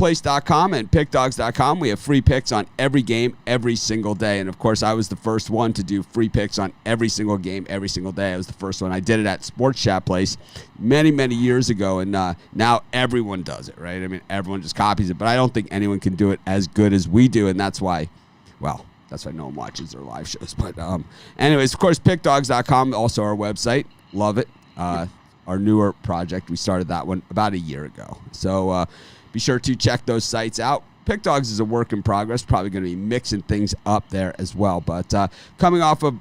place.com and pickdogs.com. We have free picks on every game every single day. And, of course, I was the first one to do free picks on every single game every single day. I was the first one. I did it at Sports Chat Place many, many years ago, and now everyone does it, right? I mean, everyone just copies it. But I don't think anyone can do it as good as we do, and that's why, well, that's why no one watches their live shows. But anyways, of course, pickdogs.com, also our website. Love it. Our newer project. We started that one about a year ago. So be sure to check those sites out. Pick Dogs is a work in progress. Probably going to be mixing things up there as well. But coming off of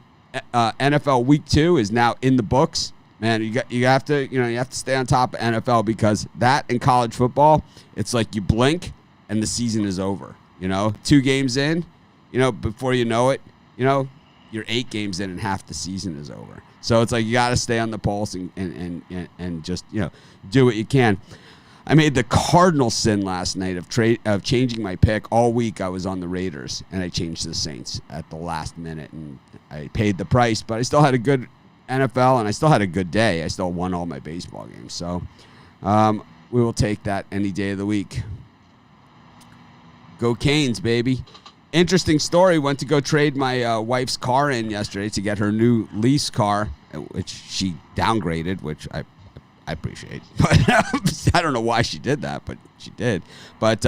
NFL Week 2 is now in the books. Man, you have to stay on top of NFL, because that and college football, it's like you blink and the season is over. 2 games in, before you know it, you're 8 games in and half the season is over. So it's like you got to stay on the pulse and just do what you can. I made the cardinal sin last night of changing my pick. All week I was on the Raiders, and I changed the Saints at the last minute, and I paid the price, but I still had a good NFL, and I still had a good day. I still won all my baseball games. So we will take that any day of the week. Go Canes, baby. Interesting story. Went to go trade my wife's car in yesterday to get her new lease car, which she downgraded, which I appreciate. But I don't know why she did that, but she did. But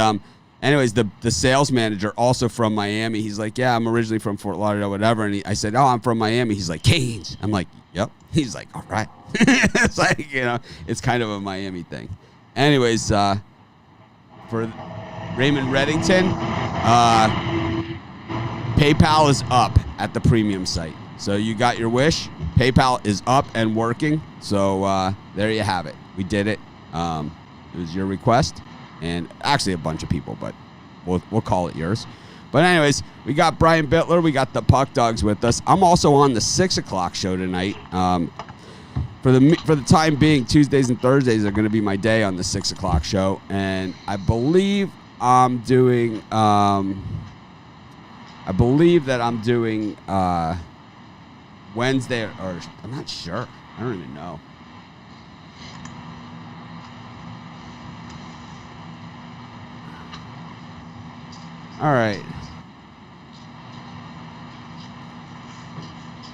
anyways, the sales manager, also from Miami, he's like, yeah, I'm originally from Fort Lauderdale, whatever. And I said, oh, I'm from Miami. He's like, Canes. I'm like, yep. He's like, all right. It's like, it's kind of a Miami thing. Anyways, for Raymond Reddington, PayPal is up at the premium site. So you got your wish. PayPal is up and working. So there you have it. We did it. It was your request, and actually a bunch of people, but we'll call it yours. But anyways, we got Brian Bittler. We got the Puck Dogs with us. I'm also on the 6 o'clock show tonight. For the time being, Tuesdays and Thursdays are going to be my day on the 6 o'clock show, and I believe I'm doing. I believe that I'm doing Wednesday, or I'm not sure. I don't even know. All right.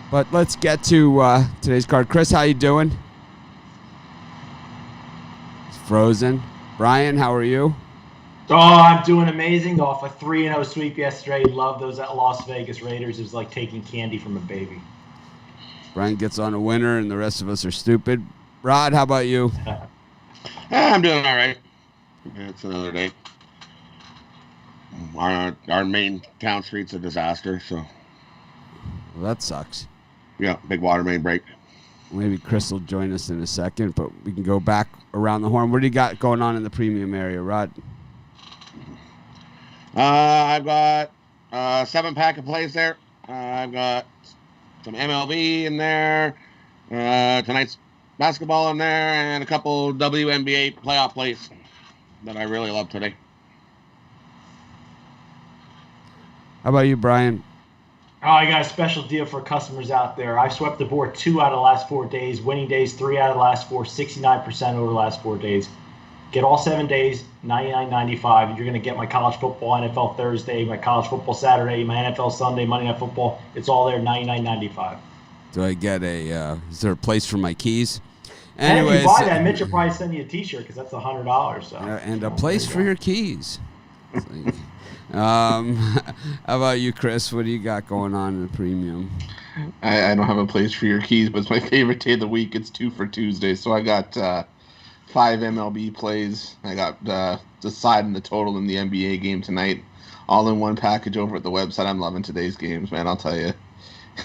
But let's get to today's card. Chris, how you doing? It's frozen. Brian, how are you? Oh, I'm doing amazing. Off a 3-0 sweep yesterday. Love those Las Vegas Raiders. It was like taking candy from a baby. Brian gets on a winner, and the rest of us are stupid. Rod, how about you? I'm doing all right. It's another day. Our main town street's a disaster, so. Well, that sucks. Yeah, big water main break. Maybe Chris will join us in a second, but we can go back around the horn. What do you got going on in the premium area, Rod? I've got 7-pack of plays there. I've got some MLB in there. Tonight's basketball in there, and a couple WNBA playoff plays that I really love today. How about you, Brian? Oh, I got a special deal for customers out there. I've swept the board 2 out of the last 4 days. Winning days, 3 out of the last 4, 69% over the last 4 days. Get all 7 days, $99.95. You're going to get my college football, NFL Thursday, my college football Saturday, my NFL Sunday, Monday Night Football. It's all there, $99.95. Do I get is there a place for my keys? Anyways, and if you buy that, Mitch will probably send you a T-shirt because that's $100. So. And a place for your keys. How about you, Chris? What do you got going on in the premium? I don't have a place for your keys, but it's my favorite day of the week. It's 2 for Tuesday, so I got 5 MLB plays. I got the side and the total in the NBA game tonight, all in one package over at the website. I'm loving today's games, man. I'll tell you,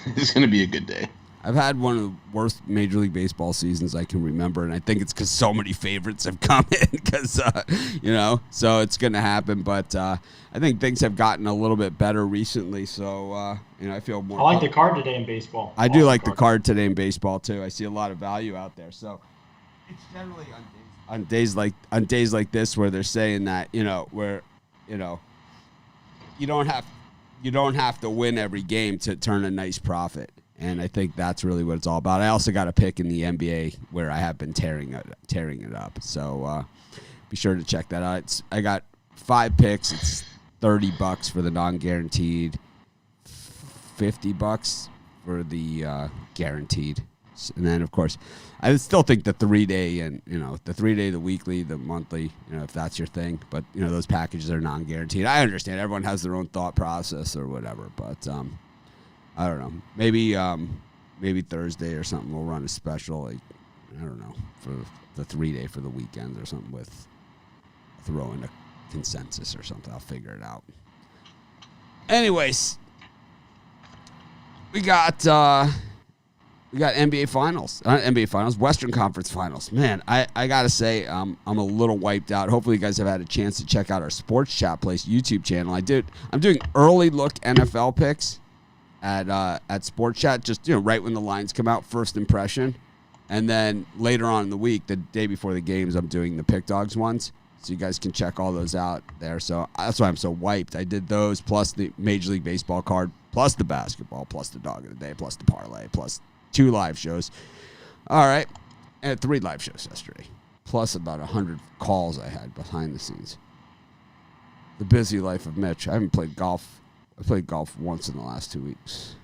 it's going to be a good day. I've had one of the worst Major League Baseball seasons I can remember, and I think it's because so many favorites have come in because, so it's going to happen. But I think things have gotten a little bit better recently, so, I feel more. I like the card today in baseball. I do like the card today in baseball, too. I see a lot of value out there. So it's generally on days like this where they're saying that, you don't have to win every game to turn a nice profit. And I think that's really what it's all about. I also got a pick in the NBA where I have been tearing it up. So be sure to check that out. I got 5 picks, it's $30 for the non-guaranteed, $50 for the guaranteed. And then, of course, I still think the 3-day and, the 3-day, the weekly, the monthly, if that's your thing. But, those packages are non-guaranteed. I understand everyone has their own thought process or whatever. But I don't know. Maybe Thursday or something we'll run a special, like, I don't know, for the 3-day for the weekends or something with throw in a consensus or something. I'll figure it out. Anyways, we got NBA Finals. NBA Finals, Western Conference Finals. Man, I got to say, I'm a little wiped out. Hopefully you guys have had a chance to check out our Sports Chat Place YouTube channel. I'm doing early look NFL picks at Sports Chat, just right when the lines come out, first impression. And then later on in the week, the day before the games, I'm doing the Pick Dogs ones. So you guys can check all those out there. So that's why I'm so wiped. I did those, plus the Major League Baseball card, plus the basketball, plus the Dog of the Day, plus the Parlay, plus 2 live shows. All right. And 3 live shows yesterday, plus about 100 calls I had behind the scenes. The busy life of Mitch. I haven't played golf. I played golf once in the last 2 weeks.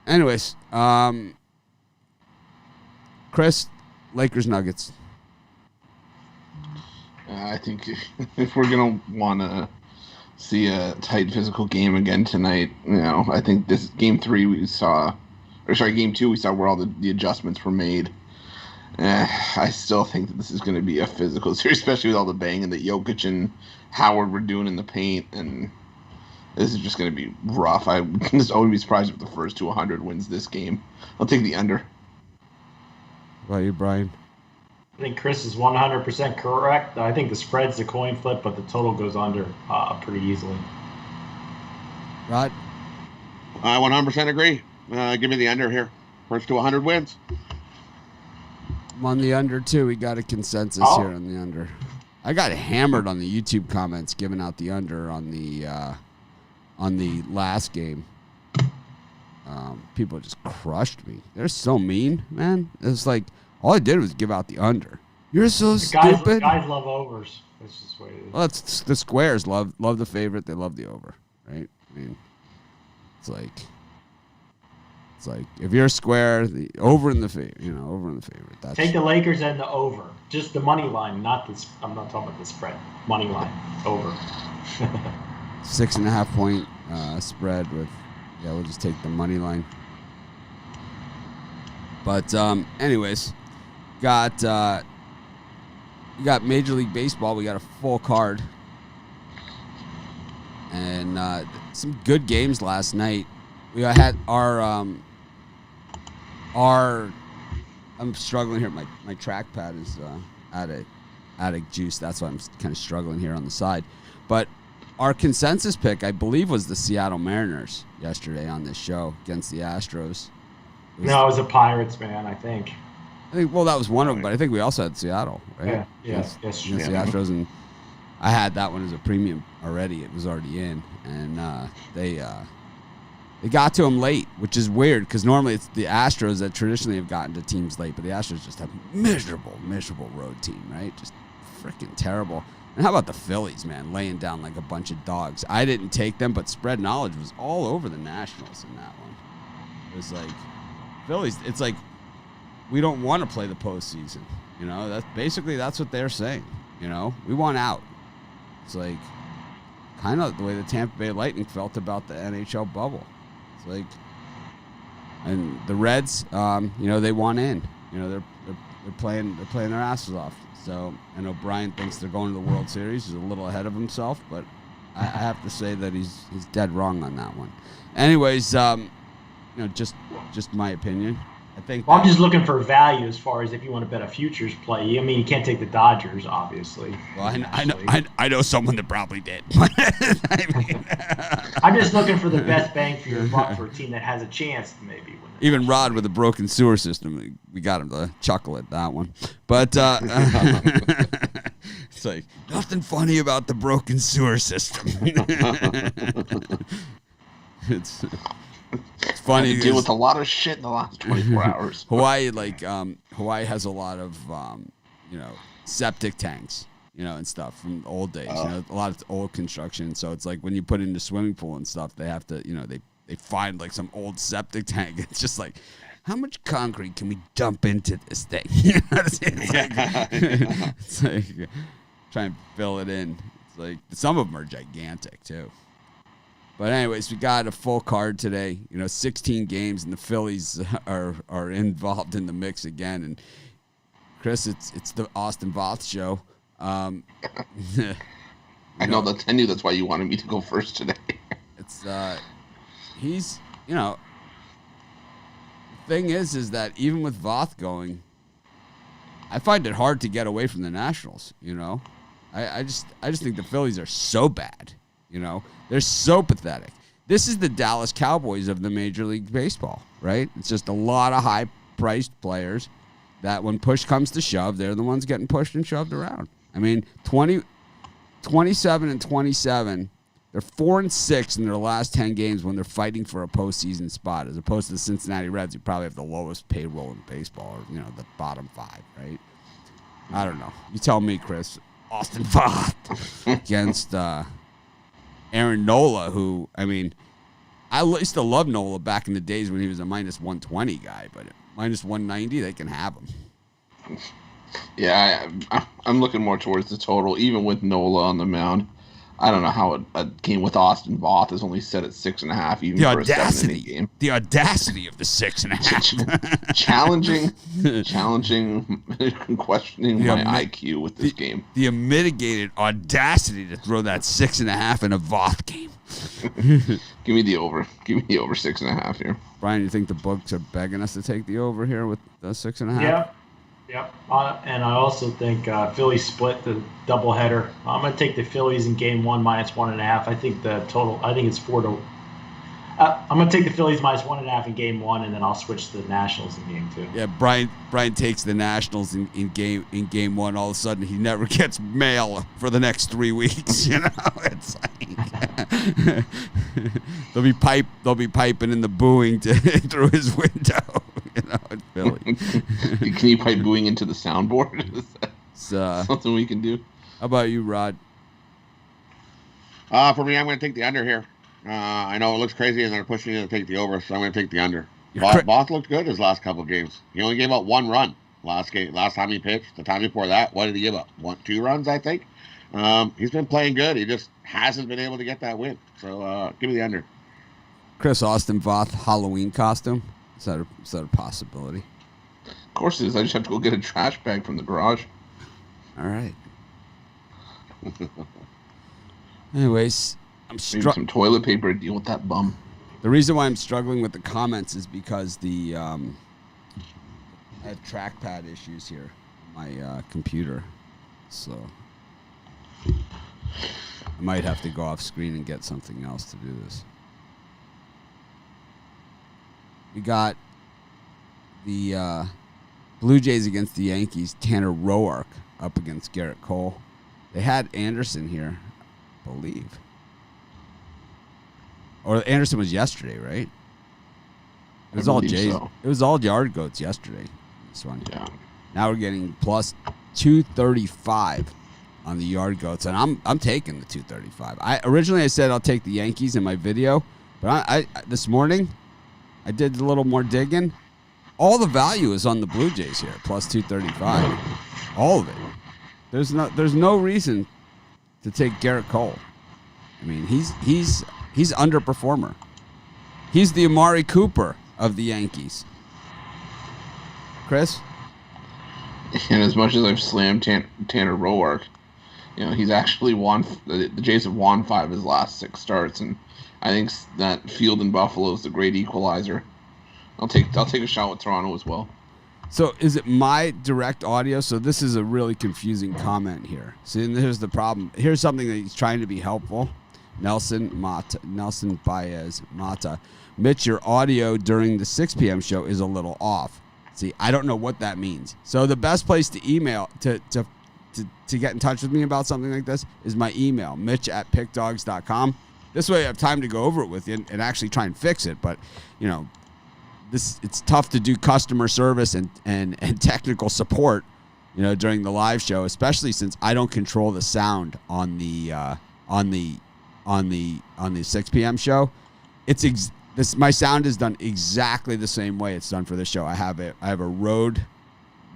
Anyways, Chris, Lakers Nuggets. I think if we're going to want to see a tight physical game again tonight, I think this game 2 we saw where all the adjustments were made. I still think that this is going to be a physical series, especially with all the banging that Jokic and Howard were doing in the paint, and this is just going to be rough. I wouldn't be surprised if the first 200 wins this game. I'll take the under. What about you, Brian? I think Chris is 100% correct. I think the spread's a coin flip, but the total goes under pretty easily. Rod? I 100% agree. Give me the under here. First to 100 wins. I'm on the under, too. We got a consensus here on the under. I got hammered on the YouTube comments giving out the under on the last game. People just crushed me. They're so mean, man. It's like, all I did was give out the under. You're so stupid. Guys love overs. That's just the way it is. Well, it's the squares love the favorite. They love the over, right? I mean, it's like if you're a square, the over in the favorite, over in the favorite. That's take the Lakers and the over. Just the money line, not the. I'm not talking about the spread. Money line over. 6.5 point spread with. Yeah, we'll just take the money line. But anyways, you got Major League Baseball. We got a full card, and some good games last night. We had our I'm struggling here. My trackpad is out of juice. That's why I'm kind of struggling here on the side. But our consensus pick, I believe, was the Seattle Mariners yesterday on this show against the Astros. It was a Pirates, man, I think. Well, that was one of them, but I think we also had Seattle, right? Yeah, yes. Against the Astros, and I had that one as a premium already. It was already in, and they got to them late, which is weird because normally it's the Astros that traditionally have gotten to teams late, but the Astros just have miserable road team, right? Just freaking terrible. And how about the Phillies, man, laying down like a bunch of dogs? I didn't take them, but spread knowledge was all over the Nationals in that one. It was like, Phillies, it's like, we don't want to play the postseason. That's what they're saying. We want out. It's like kind of the way the Tampa Bay Lightning felt about the NHL bubble. It's like, and the Reds, they want in. They're playing their asses off. So I know Brian thinks they're going to the World Series. He's a little ahead of himself, but I have to say that he's dead wrong on that one. Anyways, just my opinion. I think I'm just looking for value as far as if you want to bet a futures play. I mean, you can't take the Dodgers, obviously. Well, I know someone that probably did. I'm just looking for the best bang for your buck for a team that has a chance to maybe win. Even Rod with a broken sewer system, we got him to chuckle at that one. But it's like, nothing funny about the broken sewer system. It's funny. Deal with a lot of shit in the last 24 hours. Hawaii has a lot of septic tanks. and stuff from the old days. A lot of old construction. So it's like when you put in the swimming pool and stuff, they have to, they find like some old septic tank. It's just like, how much concrete can we dump into this thing? It's like try and fill it in. It's like some of them are gigantic too. But anyways, we got a full card today. 16 games, and the Phillies are involved in the mix again. And Chris, it's the Austin Voth show. I know that. I knew that's why you wanted me to go first today. It's he's the thing is that even with Voth going, I find it hard to get away from the Nationals. I just think the Phillies are so bad. They're so pathetic. This is the Dallas Cowboys of the Major League Baseball, right? It's just a lot of high-priced players that when push comes to shove, they're the ones getting pushed and shoved around. I mean, 27-27. They're 4-6 in their last 10 games when they're fighting for a postseason spot, as opposed to the Cincinnati Reds, who probably have the lowest payroll in baseball, or the bottom 5, right? I don't know. You tell me, Chris. Austin Voth against Aaron Nola, who, I mean, I used to love Nola back in the days when he was a minus 120 guy, but at minus 190, they can have him. Yeah, I'm looking more towards the total, even with Nola on the mound. I don't know how a game with Austin Voth is only set at 6.5, even for a 7-inning game. The audacity of the 6.5. challenging, questioning my IQ with this game. The unmitigated audacity to throw that 6.5 in a Voth game. Give me the over. Give me the over 6.5 here. Brian, you think the books are begging us to take the over here with the 6.5? Yeah. Yep, and I also think Phillies split the doubleheader. I'm going to take the Phillies in Game 1 minus 1.5. I think the total. I think it's 4-. I'm going to take the Phillies minus 1.5 in Game 1, and then I'll switch to the Nationals in Game 2. Yeah, Brian takes the Nationals in Game 1. All of a sudden, he never gets mail for the next 3 weeks. It's like they'll be piping in the booing through his window. In Philly. Can you pipe booing into the soundboard? Is that something we can do? How about you, Rod? For me, I'm going to take the under here. I know it looks crazy, and they're pushing you to take the over, so I'm going to take the under. Voth looked good his last couple games. He only gave up 1 run last time he pitched. The time before that, what did he give up? 2 runs, I think. He's been playing good. He just hasn't been able to get that win. So give me the under. Chris, Austin Voth Halloween costume. Is that a possibility? Of course it is. I just have to go get a trash bag from the garage. All right. Anyways, I'm maybe some toilet paper to deal with that bum. The reason why I'm struggling with the comments is because I have trackpad issues here on my computer, so I might have to go off screen and get something else to do this. We got the Blue Jays against the Yankees. Tanner Roark up against Garrett Cole. They had Anderson here, I believe. Or Anderson was yesterday, right? It was all Jays. So. It was all yard goats yesterday. This one. Yeah. Now we're getting plus 235 on the yard goats, and I'm taking the 235. Originally I said I'll take the Yankees in my video, but I this morning. I did a little more digging. All the value is on the Blue Jays here, plus 235. All of it. There's no reason to take Garrett Cole. I mean, he's underperformer. He's the Amari Cooper of the Yankees. Chris? And as much as I've slammed Tanner Roark, he's actually won. The Jays have won 5 of his last 6 starts, and I think that field in Buffalo is the great equalizer. I'll take a shot with Toronto as well. So is it my direct audio? So this is a really confusing comment here. See, here's the problem. Here's something that he's trying to be helpful. Nelson Baez Mata. Mitch, your audio during the 6 p.m. show is a little off. See, I don't know what that means. So the best place to email to get in touch with me about something like this is my email, mitch@pickdogs.com. This way I have time to go over it with you and actually try and fix it. But, it's tough to do customer service and technical support during the live show, especially since I don't control the sound on the 6 p.m. show. My sound is done exactly the same way it's done for the show. I have a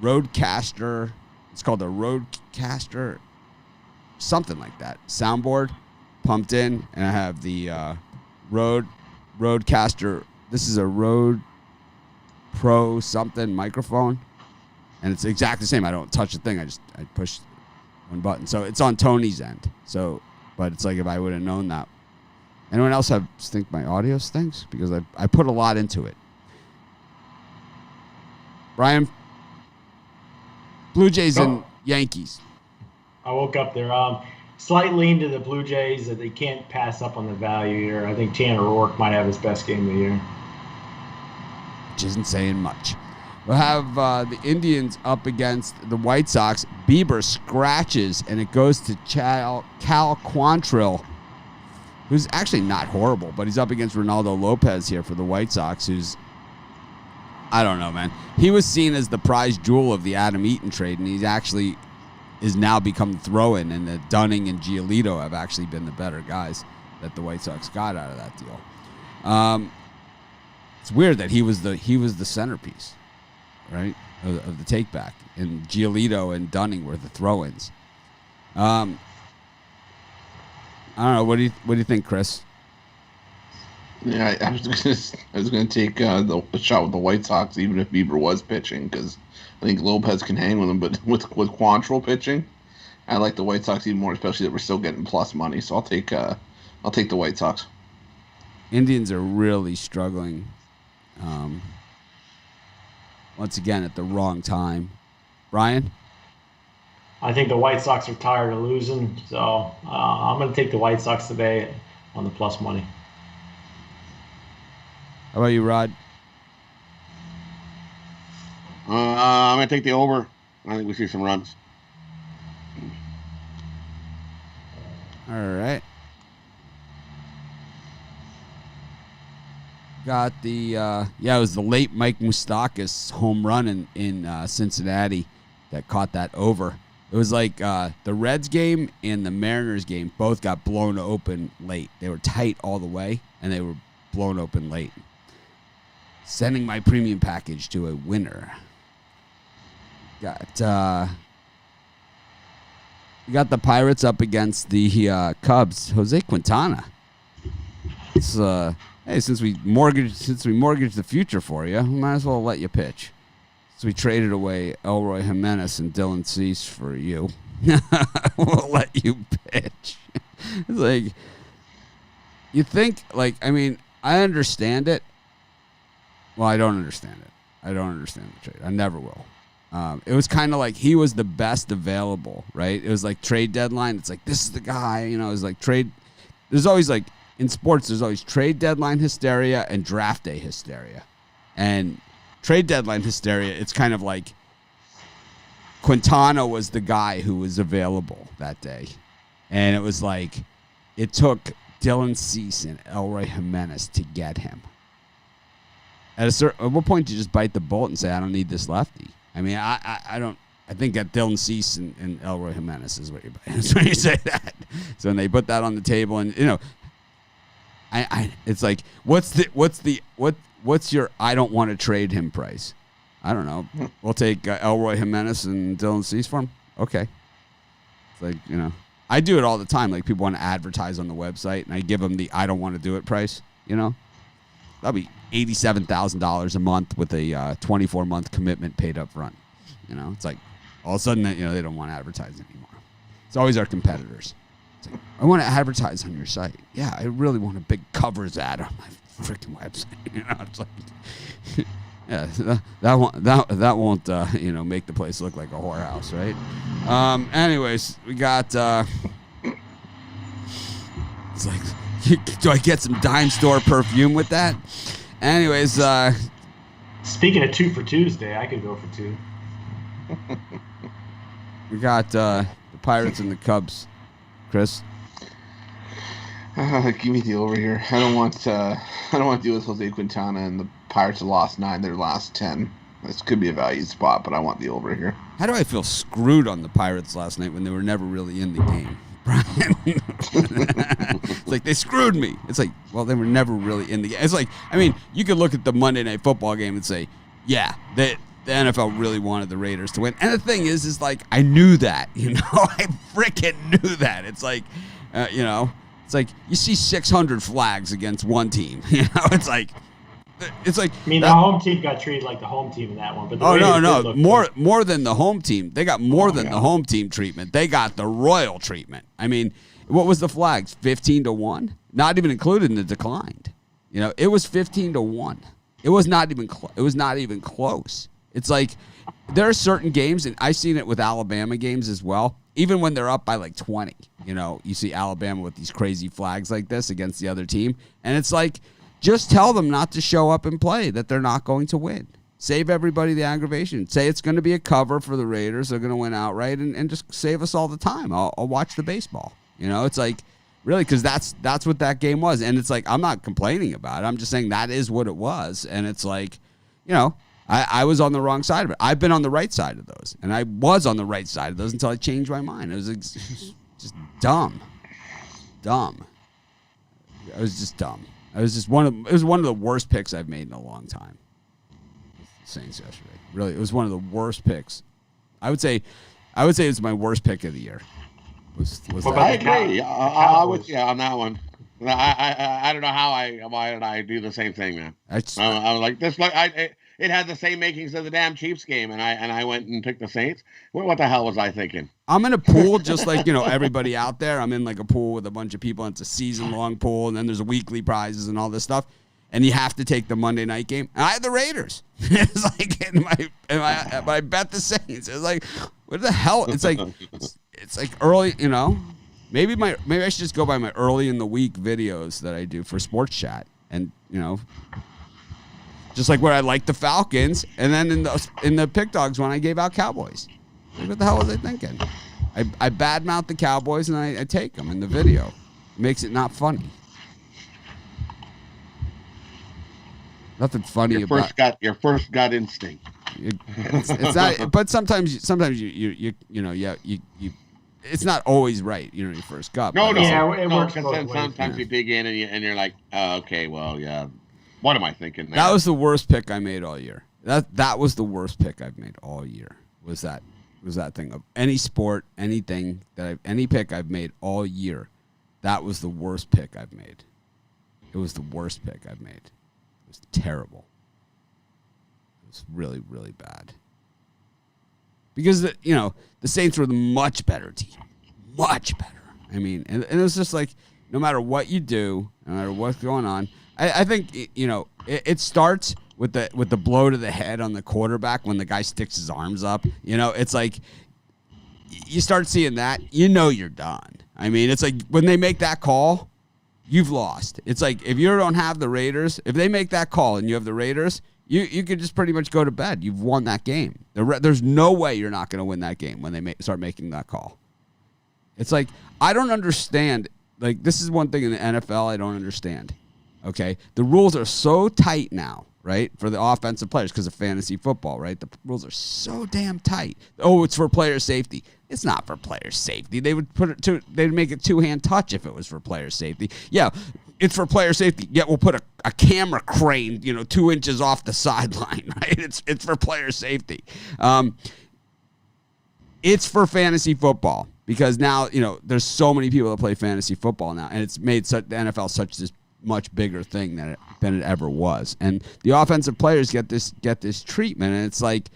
Rodecaster. It's called a Rodecaster, something like that. Soundboard pumped in, and I have the Rodecaster. This is a Rode Pro something microphone, and it's exactly the same. I don't touch the thing. I push one button. So it's on Tony's end. But it's like if I would have known that. Anyone else think my audio stinks? Because I put a lot into it. Brian, Blue Jays and Yankees. I woke up there. Slight lean to the Blue Jays that they can't pass up on the value here. I think Tanner Roark might have his best game of the year. Which isn't saying much. We'll have the Indians up against the White Sox. Bieber scratches, and it goes to Cal Quantrill, who's actually not horrible, but he's up against Ronaldo Lopez here for the White Sox, who's, I don't know, man. He was seen as the prize jewel of the Adam Eaton trade, and he's actually is now become the throw-in, and the Dunning and Giolito have actually been the better guys that the White Sox got out of that deal. It's weird that he was the centerpiece, right, of the take-back, and Giolito and Dunning were the throw-ins. I don't know. What do you think, Chris? Yeah, I was gonna take the shot with the White Sox, even if Bieber was pitching, because I think Lopez can hang with him. But with Quantrill pitching, I like the White Sox even more, especially that we're still getting plus money. So I'll take the White Sox. Indians are really struggling. Once again, at the wrong time. Brian? I think the White Sox are tired of losing, so I'm going to take the White Sox today on the plus money. How about you, Rod? I'm going to take the over. I think we see some runs. All right. Got the it was the late Mike Moustakas home run in Cincinnati that caught that over. It was like the Reds game and the Mariners game both got blown open late. They were tight all the way, and they were blown open late. Sending my premium package to a winner. Got we got the Pirates up against the Cubs. Jose Quintana. It's hey, since we mortgaged the future for you, we might as well let you pitch. So we traded away Elroy Jimenez and Dylan Cease for you. We'll let you pitch. It's like, you think, like, I mean, I understand it. Well, I don't understand it. I don't understand the trade. I never will. It was kind of like he was the best available, right? It was like trade deadline. It's like, this is the guy, it was like trade. There's always like, in sports, there's always trade deadline hysteria and draft day hysteria. And trade deadline hysteria, it's kind of like Quintana was the guy who was available that day. And it was like, it took Dylan Cease and Elroy Jimenez to get him. At what point do you just bite the bullet and say, I don't need this lefty? I mean, I don't. I think that Dylan Cease and Elroy Jimenez is what you buy. That's when you say that. So when they put that on the table, and it's like, what's your I don't want to trade him price? I don't know. We'll take Elroy Jimenez and Dylan Cease for him. Okay. It's like, I do it all the time. Like, people want to advertise on the website, and I give them the I don't want to do it price. That'll be $87,000 a month with a 24-month commitment paid up front. It's like all of a sudden that they don't want to advertise anymore. It's always our competitors. It's like, I want to advertise on your site. Yeah, I really want a big covers ad on my freaking website. It's like, yeah, that won't make the place look like a whorehouse, right? Anyways, we got. It's like, do I get some dime store perfume with that? Anyways, speaking of 2 for Tuesday, I could go for 2. We got the Pirates and the Cubs. Chris, give me the over here. I don't want to deal with Jose Quintana, and the Pirates have lost 9 their last 10. This could be a value spot, but I want the over here. How do I feel screwed on the Pirates last night when they were never really in the game? Brian. It's like they screwed me. It's like, well, they were never really in the game. It's like, I mean, you could look at the Monday Night Football game and say, yeah, the NFL really wanted the Raiders to win. And the thing is like, I knew that, I freaking knew that. It's like, it's like you see 600 flags against one team. It's like. I mean, the home team got treated like the home team in that one. But no, more than the home team. They got more than the home team treatment. They got the royal treatment. I mean, what was the flags? 15-1, not even included in the declined. It was 15-1. It was not even. It was not even close. It's like there are certain games, and I've seen it with Alabama games as well. Even when they're up by like 20, you see Alabama with these crazy flags like this against the other team, and it's like. Just tell them not to show up and play, that they're not going to win. Save everybody the aggravation. Say it's going to be a cover for the Raiders. They're going to win outright, and just save us all the time. I'll watch the baseball. It's like, really, because that's what that game was. And it's like, I'm not complaining about it. I'm just saying that is what it was. And it's like, I was on the wrong side of it. I've been on the right side of those. And I was on the right side of those until I changed my mind. It was just dumb. Dumb. I was just dumb. It was one of the worst picks I've made in a long time. Saints yesterday. Really, it was one of the worst picks. I would say it's my worst pick of the year. I agree. I was on that one. I don't know why did I do the same thing, man. I was like this. It had the same makings as the damn Chiefs game, and I went and took the Saints. What the hell was I thinking? I'm in a pool just like everybody out there. I'm in like a pool with a bunch of people. And it's a season-long pool, and then there's weekly prizes and all this stuff. And you have to take the Monday night game. And I had the Raiders. It's like, but I bet the Saints. It's like, what the hell? It's like early. Maybe I should just go by my early in the week videos that I do for Sports Chat, and just like where I like the Falcons, and then in the pick dogs when I gave out Cowboys. Like, what the hell was I thinking? I badmouth the Cowboys and I take them in the video. It makes it not funny. Nothing funny about your first gut instinct. It's not, but sometimes you it's not always right. Your first gut. No, it works. Sometimes you dig in and you're like, oh, okay, well, yeah. What am I thinking there? That was the worst pick I made all year. That was the worst pick I've made all year. Was that thing of any sport, anything any pick I've made all year. That was the worst pick I've made. It was the worst pick I've made. It was terrible. It was really, really bad. Because the Saints were the much better team. Much better. I mean, and it was just like, no matter what you do, no matter what's going on, I think it starts with the blow to the head on the quarterback when the guy sticks his arms up. It's like you start seeing that, you're done. I mean, it's like when they make that call, you've lost. It's like if you don't have the Raiders, if they make that call and you have the Raiders, you could just pretty much go to bed. You've won that game. There's no way you're not going to win that game when they start making that call. It's like, I don't understand. Like, this is one thing in the NFL I don't understand. Okay? The rules are so tight now, right, for the offensive players because of fantasy football, right? The rules are so damn tight. Oh, it's for player safety. It's not for player safety. They would they'd make it two-hand touch if it was for player safety. Yeah, it's for player safety. Yet we'll put a camera crane, 2 inches off the sideline, right? It's for player safety. It's for fantasy football because now, there's so many people that play fantasy football now, and it's made the NFL such this much bigger thing than it ever was. And the offensive players get this treatment, and it's like,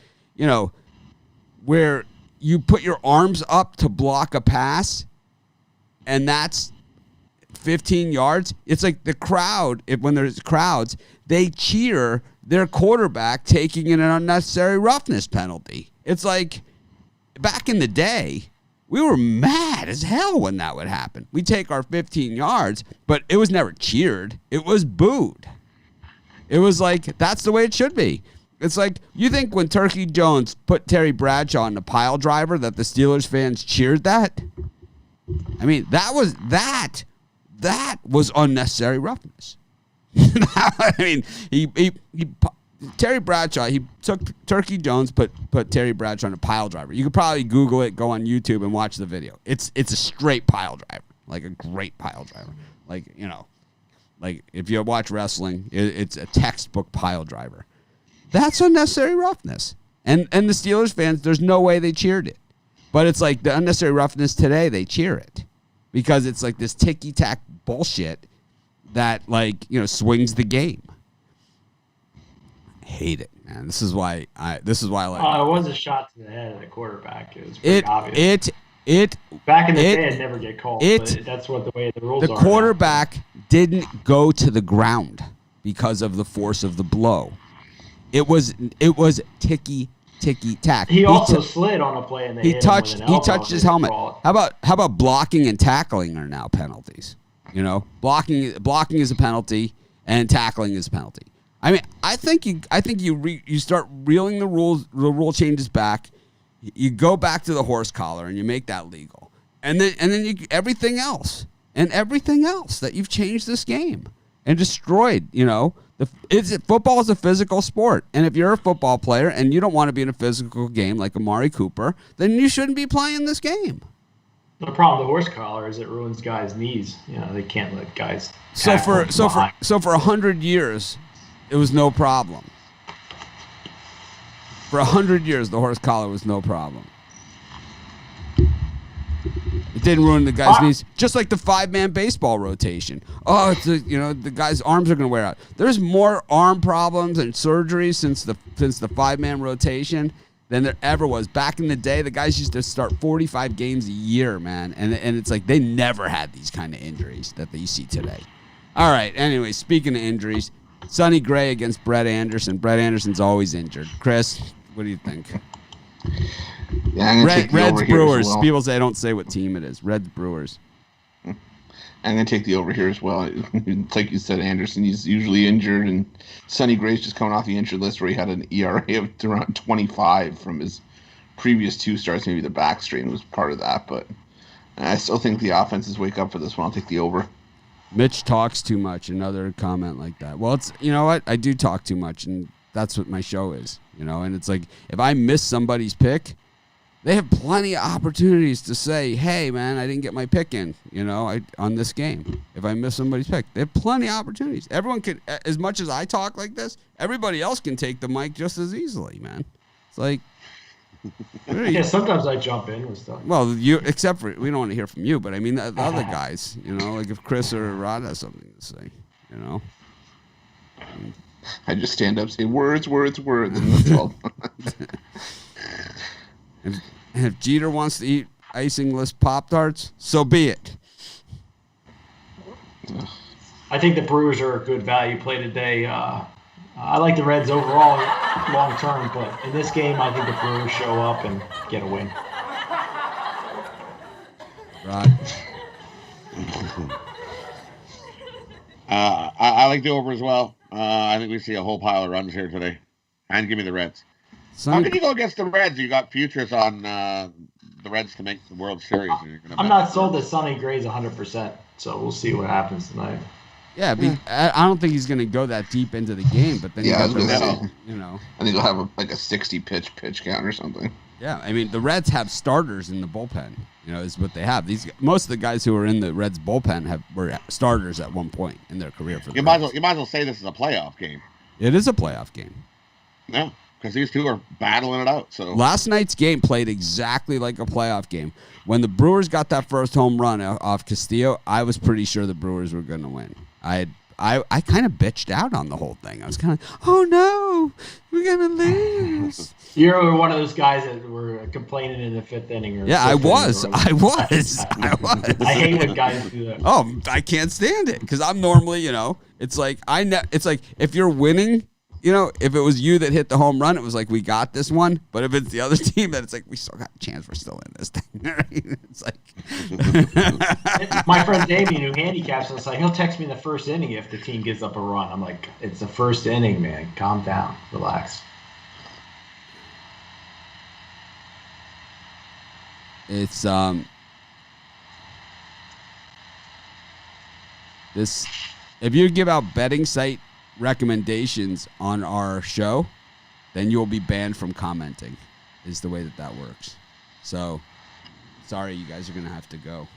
where you put your arms up to block a pass, and that's 15 yards. It's like the crowd, when there's crowds, they cheer their quarterback taking an unnecessary roughness penalty. It's like back in the day, we were mad as hell when that would happen. We take our 15 yards, but it was never cheered. It was booed. It was like, that's the way it should be. It's like, you think when Turkey Jones put Terry Bradshaw in the pile driver that the Steelers fans cheered that? I mean, that was unnecessary roughness. I mean, he Terry Bradshaw, he took Turkey Jones, put Terry Bradshaw on a pile driver. You could probably Google it, go on YouTube, and watch the video. It's a straight pile driver, like a great pile driver. Like, you know, like if you watch wrestling, it's a textbook pile driver. That's unnecessary roughness. And the Steelers fans, there's no way they cheered it. But it's like the unnecessary roughness today, they cheer it. Because it's like this ticky-tack bullshit that, like, you know, swings the game. I hate it, man. This is why I like it. It was a shot to the head of the quarterback. It was pretty obvious. Back in the day, it'd never get called. But that's what the way the rules are. The quarterback didn't go to the ground because of the force of the blow. It was ticky-tack. He also slid on a play and he touched his helmet. How about blocking and tackling are now penalties? You know, blocking is a penalty and tackling is a penalty. I mean, I think you start reeling the rule changes back. You go back to the horse collar and you make that legal. And then everything else that you've changed this game and destroyed, you know. Football is a physical sport, and if you're a football player and you don't want to be in a physical game like Amari Cooper, then you shouldn't be playing this game. The problem with the horse collar is it ruins guys' knees. You know, they can't let guys. So for 100 years, it was no problem. For 100 years, the horse collar was no problem. It didn't ruin the guy's knees, just like the 5-man baseball rotation. Oh, the guy's arms are going to wear out. There's more arm problems and surgeries since the 5-man rotation than there ever was. Back in the day, the guys used to start 45 games a year, man, and it's like they never had these kind of injuries that you see today. All right, anyway, speaking of injuries, Sonny Gray against Brett Anderson. Brett Anderson's always injured. Chris, what do you think? Yeah, I'm gonna take the Reds over here Brewers. as well. People say don't say what team it is. Reds Brewers. I'm gonna take the over here as well. Like you said, Anderson, he's usually injured, and Sonny Gray's just coming off the injured list where he had an ERA of around 25 from his previous 2 starts. Maybe the back strain was part of that, but I still think the offenses wake up for this one. I'll take the over. Mitch talks too much. Another comment like that. Well, it's, you know what? I do talk too much, and that's what my show is. You know, and it's like if I miss somebody's pick, they have plenty of opportunities to say, hey, man, I didn't get my pick in, you know, on this game. If I miss somebody's pick, they have plenty of opportunities. Everyone could, as much as I talk like this, everybody else can take the mic just as easily, man. It's like, yeah, sometimes I jump in with stuff. well, except for, we don't want to hear from you, but I mean, the other guys, you know, like if Chris or Rod has something to say, you know. I just stand up, say words, and that's all. And if Jeter wants to eat icingless Pop-Tarts, so be it. I think the Brewers are a good value play today. I like the Reds overall long term, but in this game, I think the Brewers show up and get a win. Rod? I like the over as well. I think we see a whole pile of runs here today. And give me the Reds. How can you go against the Reds? You got futures on the Reds to make the World Series. I'm not sold that Sonny Gray's 100%, so we'll see what happens tonight. Yeah, I don't think he's going to go that deep into the game, but then you know. I think he'll have a 60 pitch count or something. Yeah, I mean, the Reds have starters in the bullpen, you know, is what they have. Most of the guys who are in the Reds bullpen were starters at one point in their career. For the Reds. You might as well say this is a playoff game. It is a playoff game. Yeah, because these two are battling it out. So last night's game played exactly like a playoff game. When the Brewers got that first home run off Castillo, I was pretty sure the Brewers were going to win. I kind of bitched out on the whole thing. I was kind of, oh no, we're gonna lose. You're one of those guys that were complaining in the 5th inning. Yeah, I was. I hate when guys do that. Oh, I can't stand it because I'm normally, you know, it's like if you're winning, you know, if it was you that hit the home run, it was like we got this one. But if it's the other team, then it's like we still got a chance. We're still in this thing. It's like my friend Damien, who handicaps us, like he'll text me in the first inning if the team gives up a run. I'm like, it's the first inning, man. Calm down, relax. It's this. If you give out betting site recommendations on our show, then you'll be banned from commenting, is the way that works. So, sorry, you guys are going to have to go.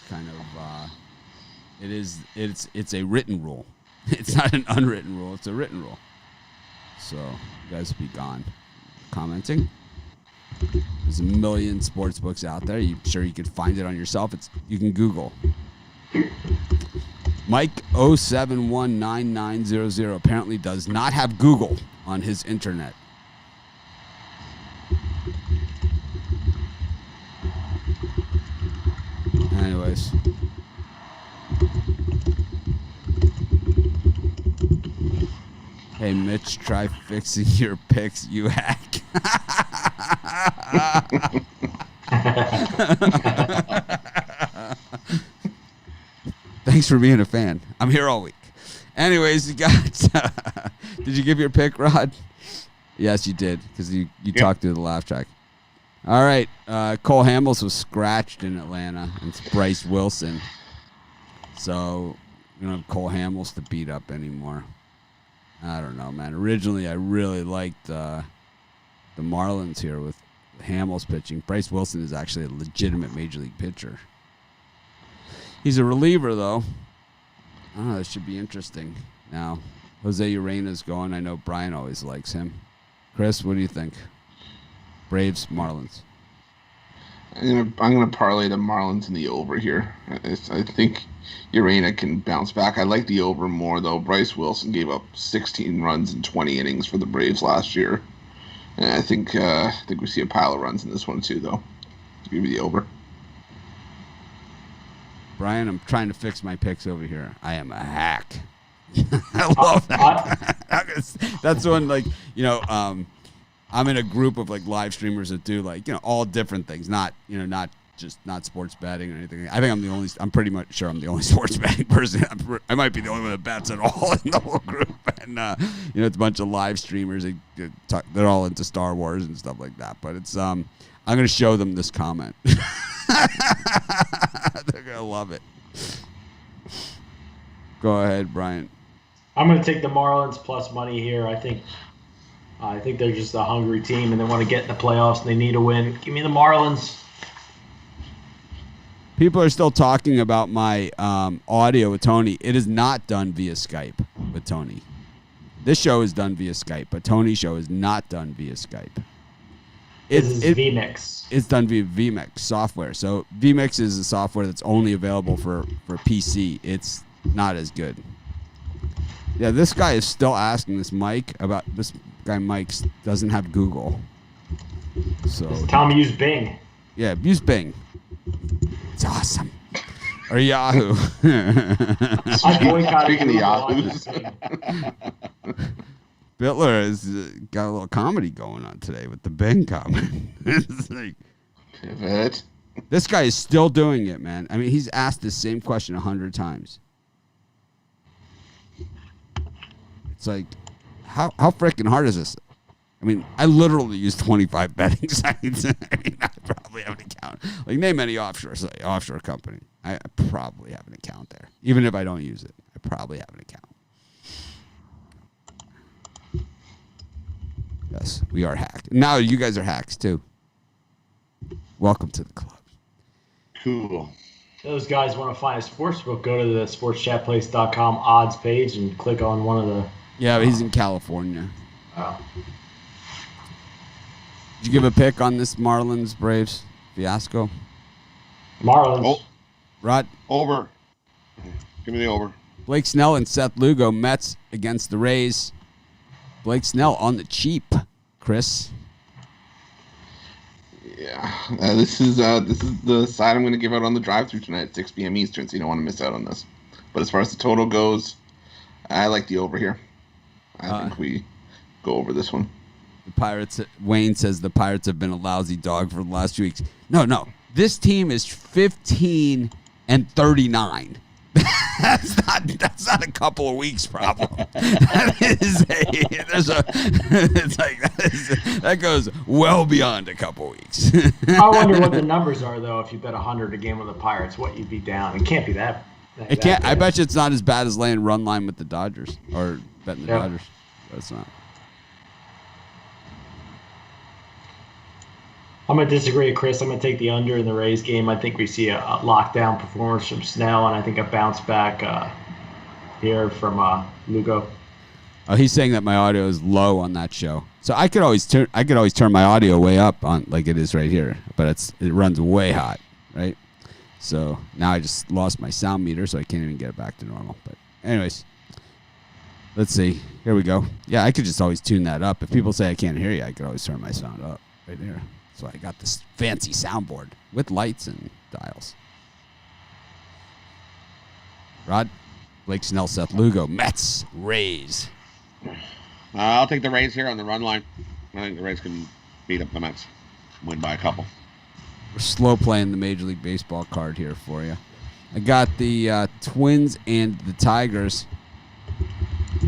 Kind of, it's a written rule. It's not an unwritten rule. It's a written rule. So, you guys will be gone. Commenting. There's a million sports books out there. I'm sure you could find it on yourself. You can Google. Mike 0719900 apparently does not have Google on his internet. Anyways. Hey, Mitch, try fixing your picks, you hack. Thanks for being a fan. I'm here all week. Anyways, you got... did you give your pick, Rod? Yes, you did, because you talked through the laugh track. All right. Cole Hamels was scratched in Atlanta. And it's Bryce Wilson. So, we don't have Cole Hamels to beat up anymore. I don't know, man. Originally, I really liked the Marlins here with Hamels pitching. Bryce Wilson is actually a legitimate major league pitcher. He's a reliever, though. I don't know. This should be interesting. Now, Jose Urena's going. I know Brian always likes him. Chris, what do you think? Braves, Marlins. I'm gonna parlay the Marlins in the over here. I think Urena can bounce back. I like the over more though. Bryce Wilson gave up 16 runs in 20 innings for the Braves last year, and I think we see a pile of runs in this one too though. Give me the over. Brian, I'm trying to fix my picks over here. I am a hack. I love that. That's one, like, I'm in a group of like live streamers that do like, all different things, not sports betting or anything. I think I'm pretty much sure I'm the only sports betting person. I might be the only one that bets at all in the whole group. And, it's a bunch of live streamers. They're all into Star Wars and stuff like that. But it's, I'm going to show them this comment. They're going to love it. Go ahead, Brian. I'm going to take the Marlins plus money here. I think they're just a hungry team and they want to get in the playoffs and they need a win. Give me the Marlins. People are still talking about my audio with Tony. It is not done via Skype with Tony. This show is done via Skype, but Tony's show is not done via Skype. This is vMix. It's done via vMix software. So vMix is a software that's only available for PC. It's not as good. Yeah, this guy is still asking this Mike about this guy. Mike doesn't have Google. So tell him to use Bing. Yeah, use Bing. It's awesome. Or Yahoo. Speaking of Yahoos. Bitler has got a little comedy going on today with the Bing comment. It's like, pivot. This guy is still doing it, man. I mean, he's asked the same question 100 times. It's like, how freaking hard is this? I mean, I literally use 25 betting sites. I mean, I probably have an account. Like, name any offshore company. I probably have an account there. Even if I don't use it, I probably have an account. Yes, we are hacked. Now you guys are hacks, too. Welcome to the club. Cool. Those guys want to find a sports book, go to the sportschatplace.com odds page and click on one of the... Yeah, but he's in California. Oh. Did you give a pick on this Marlins Braves fiasco? Marlins. Oh. Rod? Over. Give me the over. Blake Snell and Seth Lugo, Mets against the Rays. Blake Snell on the cheap, Chris. Yeah, this is the side I'm going to give out on the drive-thru tonight at 6 p.m. Eastern, so you don't want to miss out on this. But as far as the total goes, I like the over here. I think we go over this one. The Pirates. Wayne says the Pirates have been a lousy dog for the last 2 weeks. No. This team is 15-39. That's not a couple of weeks problem. That goes well beyond a couple of weeks. I wonder what the numbers are though. If you bet 100 a game on the Pirates, what you'd be down. It can't be that It can't. I bet you it's not as bad as laying run line with the Dodgers or betting the Dodgers. That's not. I'm going to disagree with Chris. I'm going to take the under in the Rays game. I think we see a lockdown performance from Snell, and I think a bounce back here from Lugo. Oh, he's saying that my audio is low on that show. So I could always turn my audio way up on like it is right here, but it runs way hot, right? So now I just lost my sound meter, so I can't even get it back to normal. But anyways, let's see. Here we go. Yeah, I could just always tune that up. If people say I can't hear you, I could always turn my sound up right here. So I got this fancy soundboard with lights and dials. Rod, Blake Snell, Seth Lugo, Mets, Rays. I'll take the Rays here on the run line. I think the Rays can beat up the Mets, win by a couple. We're slow playing the Major League Baseball card here for you. I got the Twins and the Tigers.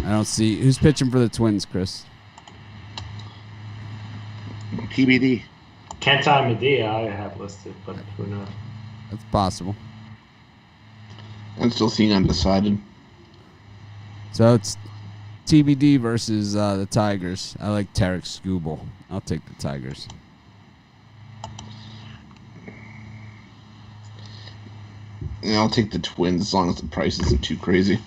I don't see who's pitching for the Twins, Chris. TBD. Kenta Medea I have listed, but who knows? That's possible. I'm still seeing undecided. So it's TBD versus the Tigers. I like Tarek Skubal. I'll take the Tigers. And I'll take the Twins as long as the price isn't too crazy.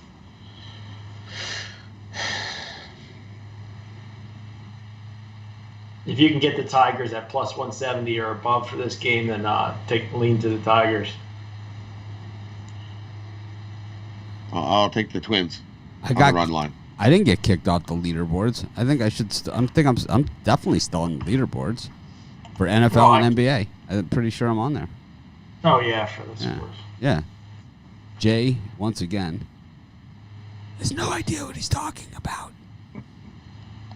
If you can get the Tigers at plus 170 or above for this game, then lean to the Tigers. I'll take the Twins on the run line. I didn't get kicked off the leaderboards. I think I should. I'm definitely still on the leaderboards for NFL and NBA. I'm pretty sure I'm on there. Oh yeah, for the sports. Yeah. Jay, once again, has no idea what he's talking about.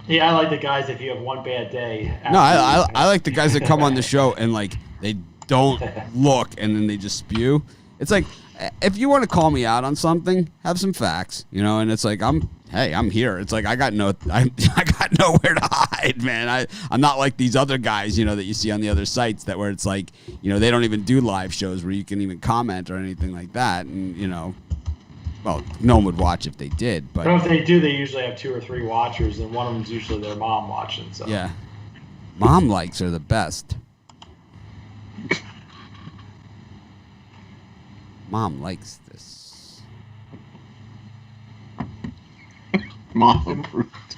Yeah, I like the guys if you have one bad day. No, I like the guys that come on the show and like they don't look and then they just spew. It's like if you want to call me out on something, have some facts, and it's like I'm here. It's like I got nowhere to hide, man. I'm not like these other guys, that you see on the other sites where it's like, they don't even do live shows where you can even comment or anything like that, and well, no one would watch if they did, but if they do, they usually have 2 or 3 watchers, and one of them's usually their mom watching. So yeah, mom likes are the best. Mom likes this. Mom approved.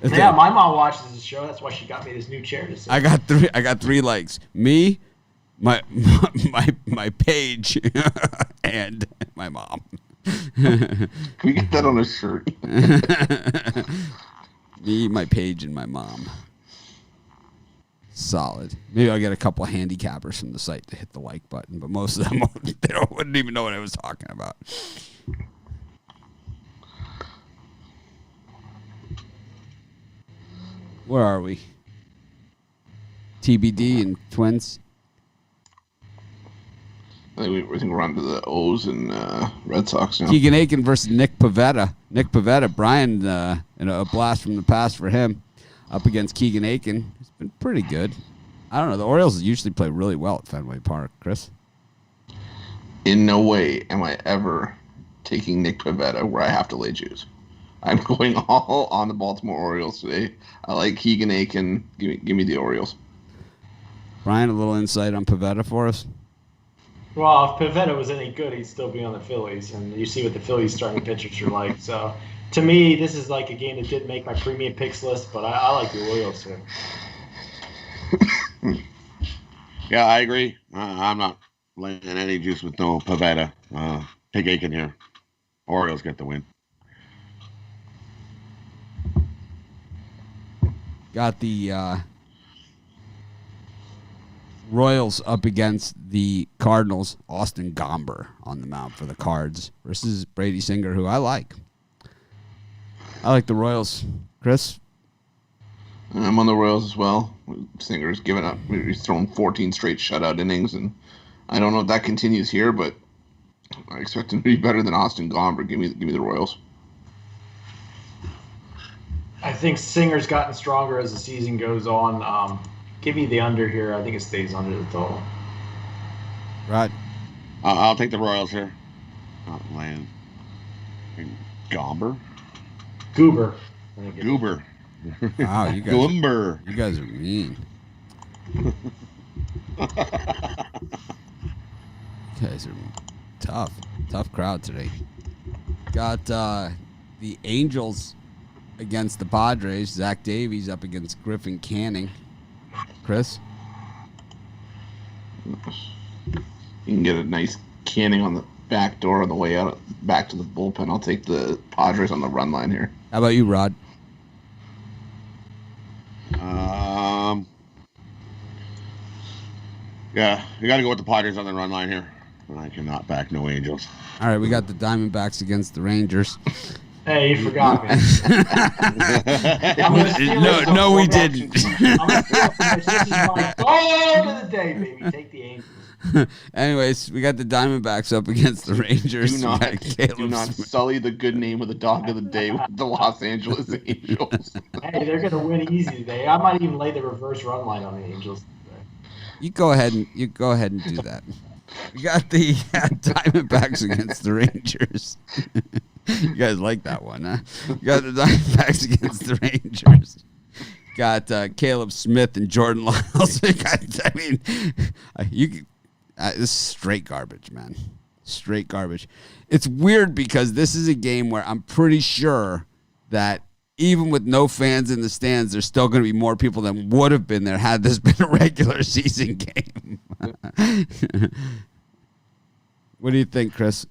Yeah, my mom watches the show. That's why she got me this new chair to sit. I got 3 likes. Me, my page, and my mom. Can we get that on a shirt? Me, my page, and my mom. Solid. Maybe I'll get a couple of handicappers from the site to hit the like button, but most of them wouldn't even know what I was talking about. Where are we? TBD and Twins. I think we're on to the O's and Red Sox now. Keegan Aiken versus Nick Pivetta. Nick Pivetta, Brian, a blast from the past for him, up against Keegan Aiken. It's been pretty good. I don't know. The Orioles usually play really well at Fenway Park, Chris. In no way am I ever taking Nick Pivetta where I have to lay juice. I'm going all on the Baltimore Orioles today. I like Keegan Aiken. Give me the Orioles. Brian, a little insight on Pivetta for us? Well, if Pivetta was any good, he'd still be on the Phillies, and you see what the Phillies starting pitchers are like. So, to me, this is like a game that didn't make my premium picks list, but I like the Orioles too. Yeah, I agree. I'm not laying any juice with no Pivetta. Take Aiken here. Orioles get the win. Got the Royals up against the Cardinals. Austin Gomber on the mound for the Cards versus Brady Singer, who I like. I like the Royals. Chris? I'm on the Royals as well. Singer's given up. He's thrown 14 straight shutout innings, and I don't know if that continues here, but I expect him to be better than Austin Gomber. Give me the Royals. I think Singer's gotten stronger as the season goes on. Give me the under here. I think it stays under the total. Right. I'll take the Royals here. Not Land. Gomber? Goober. Goober. Wow, you guys are mean. You guys are tough crowd today. Got the Angels against the Padres. Zach Davies up against Griffin Canning. Chris? You can get a nice Canning on the back door on the way out back to the bullpen. I'll take the Padres on the run line here. How about you, Rod? Yeah, you got to go with the Padres on the run line here. I cannot back no Angels. All right, we got the Diamondbacks against the Rangers. Hey, you forgot me. No, we didn't. I'm going to steal from this. This is my goal of the day, baby. Take the Angels. Anyways, we got the Diamondbacks up against the Rangers. Do not sully the good name of the dog of the day with the Los Angeles Angels. Hey, they're going to win easy today. I might even lay the reverse run line on the Angels today. You go ahead and do that. We got the Diamondbacks against the Rangers. You guys like that one, huh? You got the Diamondbacks against the Rangers. Got Caleb Smith and Jordan Lyles. This is straight garbage, man. Straight garbage. It's weird because this is a game where I'm pretty sure that even with no fans in the stands, there's still going to be more people than would have been there had this been a regular season game. What do you think, Chris?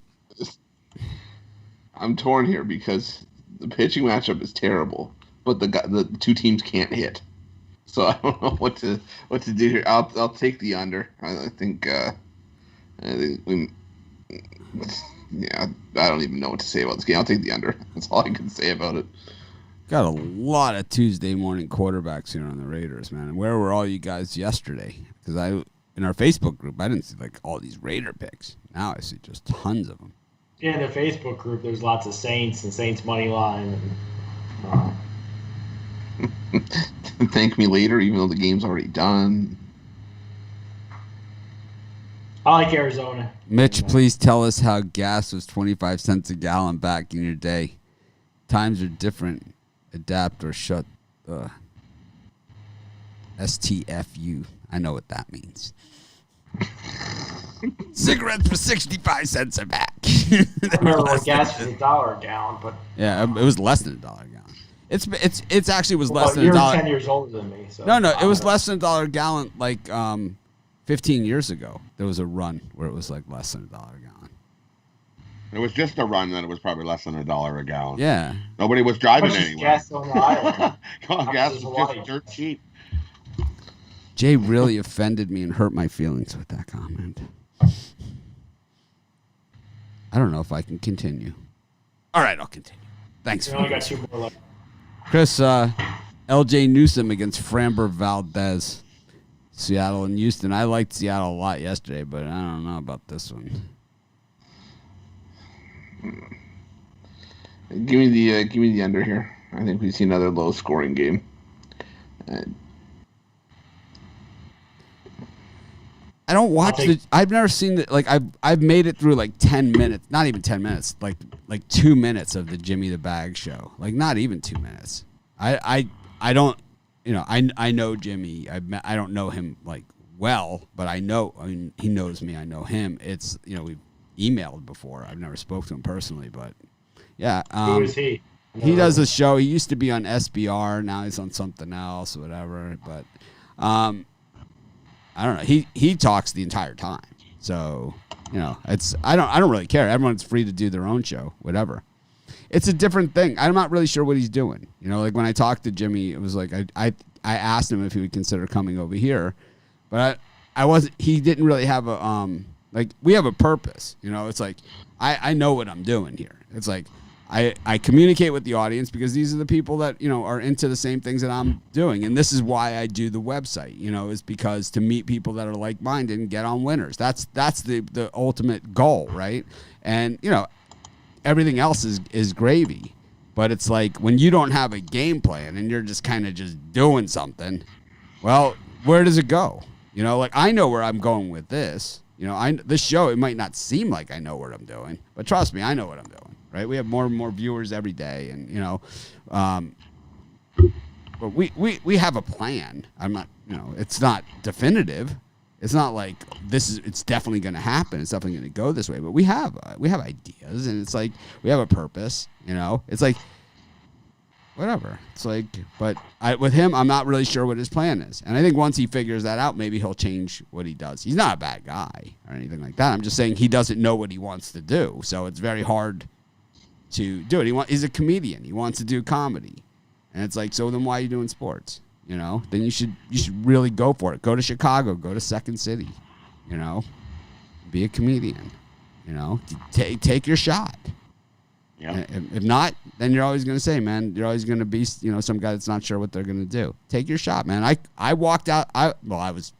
I'm torn here because the pitching matchup is terrible, but the two teams can't hit. So I don't know what to do here. I'll take the under. I think we. Yeah, I don't even know what to say about this game. I'll take the under. That's all I can say about it. Got a lot of Tuesday morning quarterbacks here on the Raiders, man. And where were all you guys yesterday? Because in our Facebook group, I didn't see like all these Raider picks. Now I see just tons of them. Yeah, in the Facebook group, there's lots of Saints and Saints money line. Thank me later, even though the game's already done. I like Arizona. Mitch, please tell us how gas was 25 cents a gallon back in your day. Times are different. Adapt or shut. STFU. I know what that means. Cigarettes for 65 cents a pack. I remember when gas was $1 a gallon, but yeah, it was less than $1 a gallon. It's actually was less than $1. You're 10 years older than me. So no, it was less than $1 a gallon. Like 15 years ago, there was a run where it was like less than $1 a gallon. It was just a run that it was probably less than $1 a gallon. Yeah. Nobody was driving anywhere. Gas on the island. Gas was just dirt cheap. Jay really offended me and hurt my feelings with that comment. I don't know if I can continue. All right, I'll continue. Thanks. We only got 2 more left. Chris, L.J. Newsome against Framber Valdez. Seattle and Houston. I liked Seattle a lot yesterday, but I don't know about this one. Give me the under here. I think we see another low scoring game. I don't watch I've never seen it. Like I've made it through like 10 minutes, not even 10 minutes, like 2 minutes of the Jimmy the Bag show. Like not even 2 minutes. I don't, I know Jimmy. I don't know him like well, but I mean, he knows me. I know him. It's, we've emailed before. I've never spoke to him personally, but yeah. Who is he? He does a show. He used to be on SBR. Now he's on something else or whatever. But I don't know. He talks the entire time. So, it's I don't really care. Everyone's free to do their own show, whatever. It's a different thing. I'm not really sure what he's doing. Like when I talked to Jimmy, it was like I asked him if he would consider coming over here, but I wasn't. He didn't really have a like we have a purpose. It's like I know what I'm doing here. It's like I communicate with the audience because these are the people that are into the same things that I'm doing, and this is why I do the website. Is because to meet people that are like-minded and get on winners. That's the ultimate goal, right? And everything else is gravy, but it's like when you don't have a game plan and you're just kind of just doing something. Well, where does it go? Like I know where I'm going with this. You know, this show, it might not seem like I know what I'm doing, but trust me, I know what I'm doing, right? We have more and more viewers every day, and, you know, but we have a plan. I'm not, you know, it's not definitive. It's not like it's definitely going to happen. It's definitely going to go this way, but we have ideas, and it's like we have a purpose, you know? It's like, whatever. It's like, but with him, I'm not really sure what his plan is. And I think once he figures that out, maybe he'll change what he does. He's not a bad guy or anything like that. I'm just saying he doesn't know what he wants to do. So it's very hard to do it. He's a comedian. He wants to do comedy. And it's like, so then why are you doing sports? You know, then you should really go for it. Go to Chicago, go to Second City, you know, be a comedian, you know, take your shot. Yeah. If not, then you're always going to say, man, you're always going to be, you know, some guy that's not sure what they're going to do. Take your shot, man. I walked out. I was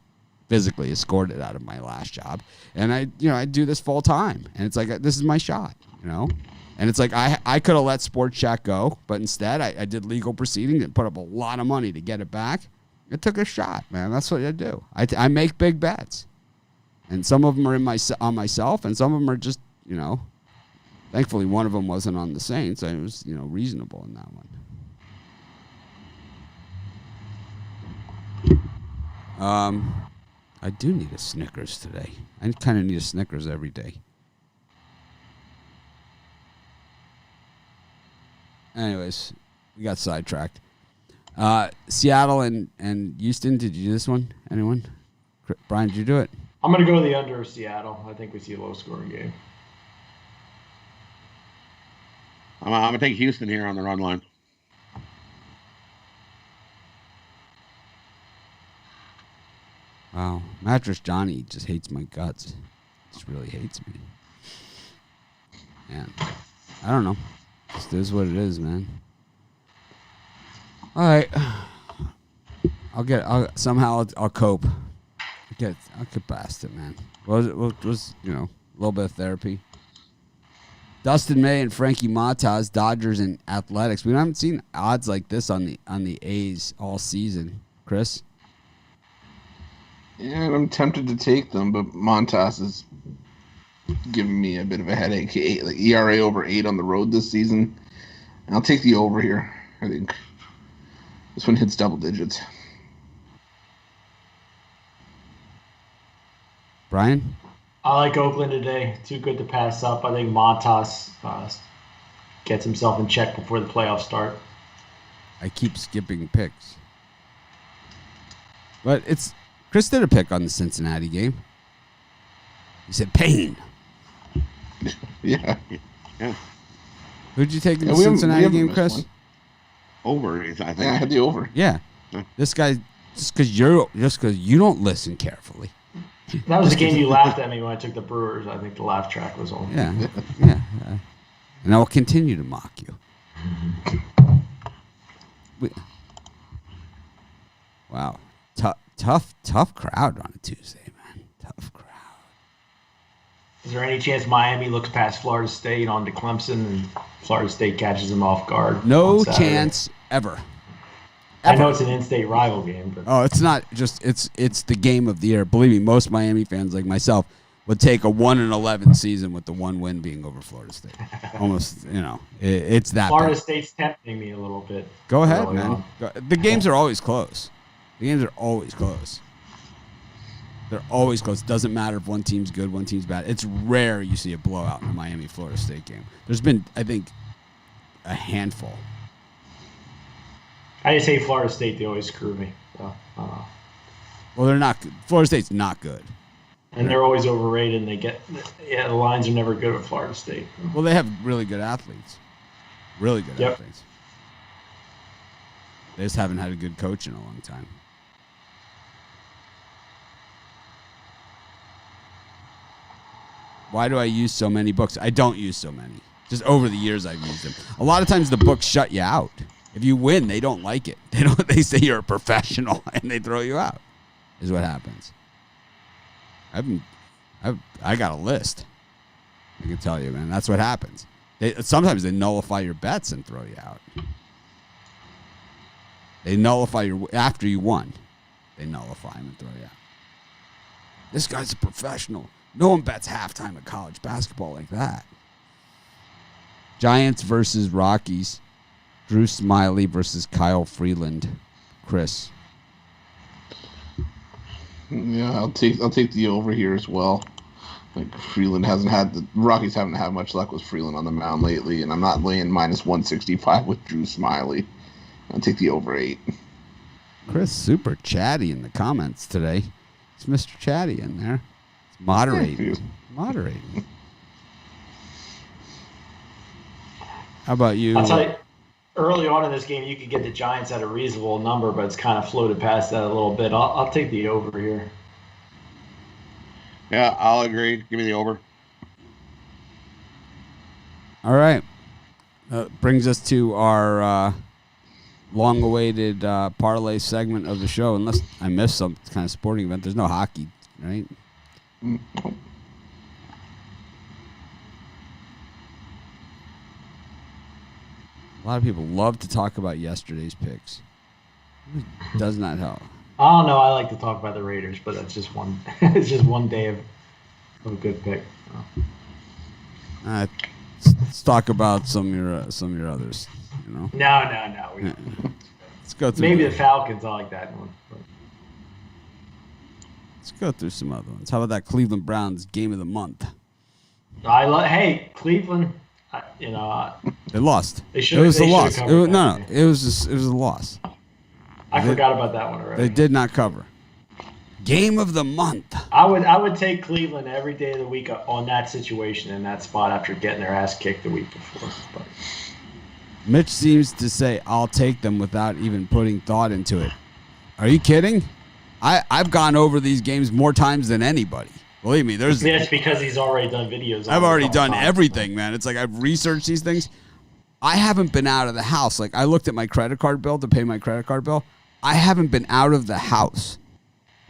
physically escorted out of my last job, and I do this full time, and it's like, this is my shot, you know, and it's like, I could have let Sports Chat go, but instead I did legal proceedings and put up a lot of money to get it back. I took a shot, man. That's what I do. I make big bets, and some of them are on myself, and some of them are just, you know. Thankfully, one of them wasn't on the Saints. I was, you know, reasonable in that one. I do need a Snickers today. I kind of need a Snickers every day. Anyways, we got sidetracked. Seattle and Houston, did you do this one? Anyone? Brian, did you do it? I'm going to go the under of Seattle. I think we see a low-scoring game. I'm going to take Houston here on the run line. Wow. Mattress Johnny just hates my guts. Just really hates me. Man, I don't know. This is what it is, man. All right. I'll cope. I'll get past it, man. Was you know, a little bit of therapy. Dustin May and Frankie Montas, Dodgers and Athletics. We haven't seen odds like this on the A's all season, Chris. Yeah, I'm tempted to take them, but Montas is giving me a bit of a headache. Like ERA over 8 on the road this season. I'll take the over here. I think this one hits double digits. Brian? I like Oakland today. Too good to pass up. I think Montas gets himself in check before the playoffs start. I keep skipping picks. But Chris did a pick on the Cincinnati game. He said Payne. Yeah. Who'd you take in the Cincinnati game, Chris? One. Over, I think. Yeah, I had the over. Yeah. This guy, just because you don't listen carefully. That was the game you laughed at me when I took the Brewers. I think the laugh track was on. Yeah. And I will continue to mock you. Wow. Tough crowd on a Tuesday, man. Tough crowd. Is there any chance Miami looks past Florida State onto Clemson and Florida State catches them off guard? No chance ever. I know it's an in-state rival game, but it's not just it's the game of the year. Believe me, most Miami fans like myself would take a 1-11 season with the one win being over Florida State. Almost, you know, it's that. Florida State's tempting me a little bit. Go ahead, man. The games are always close. They're always close. Doesn't matter if one team's good, one team's bad. It's rare you see a blowout in a Miami-Florida State game. There's been, I think, a handful. I just hate Florida State. They always screw me. So, well, they're not good. Florida State's not good. And they're always overrated, and the lines are never good with Florida State. Well, they have really good athletes. Really good athletes. They just haven't had a good coach in a long time. Why do I use so many books? I don't use so many. Just over the years I've used them. A lot of times the books shut you out. If you win, they don't like it. They say you're a professional and they throw you out. Is what happens. I got a list. I can tell you, man. That's what happens. Sometimes they nullify your bets and throw you out. They nullify after you won. They nullify them and throw you out. This guy's a professional. No one bets halftime of college basketball like that. Giants versus Rockies. Drew Smiley versus Kyle Freeland. Chris. Yeah, I'll take the over here as well. Like Freeland the Rockies haven't had much luck with Freeland on the mound lately, and I'm not laying minus 165 with Drew Smiley. I'll take the over 8. Chris, super chatty in the comments today. It's Mr. Chatty in there. It's moderating. Moderating. How about you? I'll tell you, early on in this game, you could get the Giants at a reasonable number, but it's kind of floated past that a little bit. I'll take the over here. Yeah, I'll agree. Give me the over. All right. Brings us to our long-awaited parlay segment of the show. Unless I missed some kind of sporting event. There's no hockey, right? A lot of people love to talk about yesterday's picks. It does not help. I don't know. I like to talk about the Raiders, but that's just one. It's just one day of a good pick. Let's talk about some of your others. You know. No. Let's go through. Maybe the Falcons. I like that one. But. Let's go through some other ones. How about that Cleveland Browns game of the month? Hey, Cleveland. They lost. It was a loss. It was a loss. I forgot about that one already. They did not cover. Game of the month. I would take Cleveland every day of the week on that situation in that spot after getting their ass kicked the week before. But. Mitch seems to say I'll take them without even putting thought into it. Are you kidding? I've gone over these games more times than anybody. Believe me, it's because he's already done videos. I've already done everything, man. It's like I've researched these things. I haven't been out of the house. Like I looked at my credit card bill to pay my credit card bill. I haven't been out of the house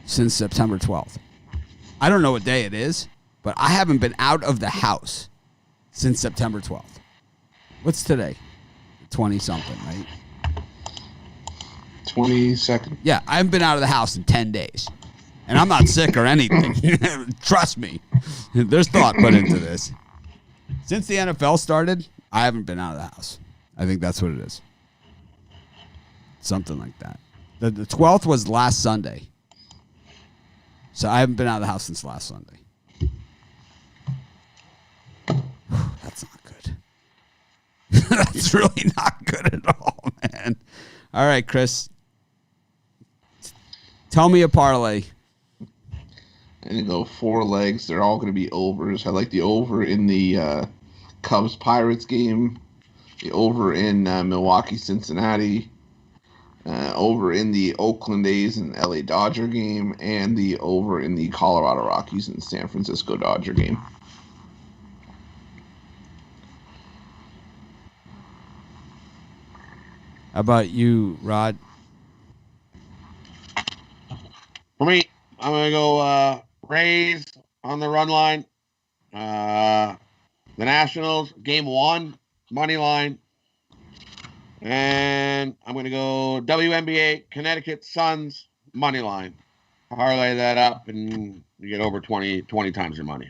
since September 12th. I don't know what day it is, but I haven't been out of the house since September 12th. What's today? 20-something, right? 22nd. Yeah, I haven't been out of the house in 10 days. And I'm not sick or anything. Trust me. There's thought put into this. Since the NFL started, I haven't been out of the house. I think that's what it is. Something like that. The 12th was last Sunday. So I haven't been out of the house since last Sunday. That's not good. That's really not good at all, man. All right, Chris. Tell me a parlay. I'm going to go 4 legs. They're all going to be overs. I like the over in the Cubs-Pirates game, the over in Milwaukee-Cincinnati, over in the Oakland A's and LA Dodger game, and the over in the Colorado Rockies and San Francisco Dodger game. How about you, Rod? For me, I'm going to go Rays on the run line. The Nationals, game 1, money line. And I'm going to go WNBA, Connecticut Suns, money line. Parlay that up, and you get over 20 times your money.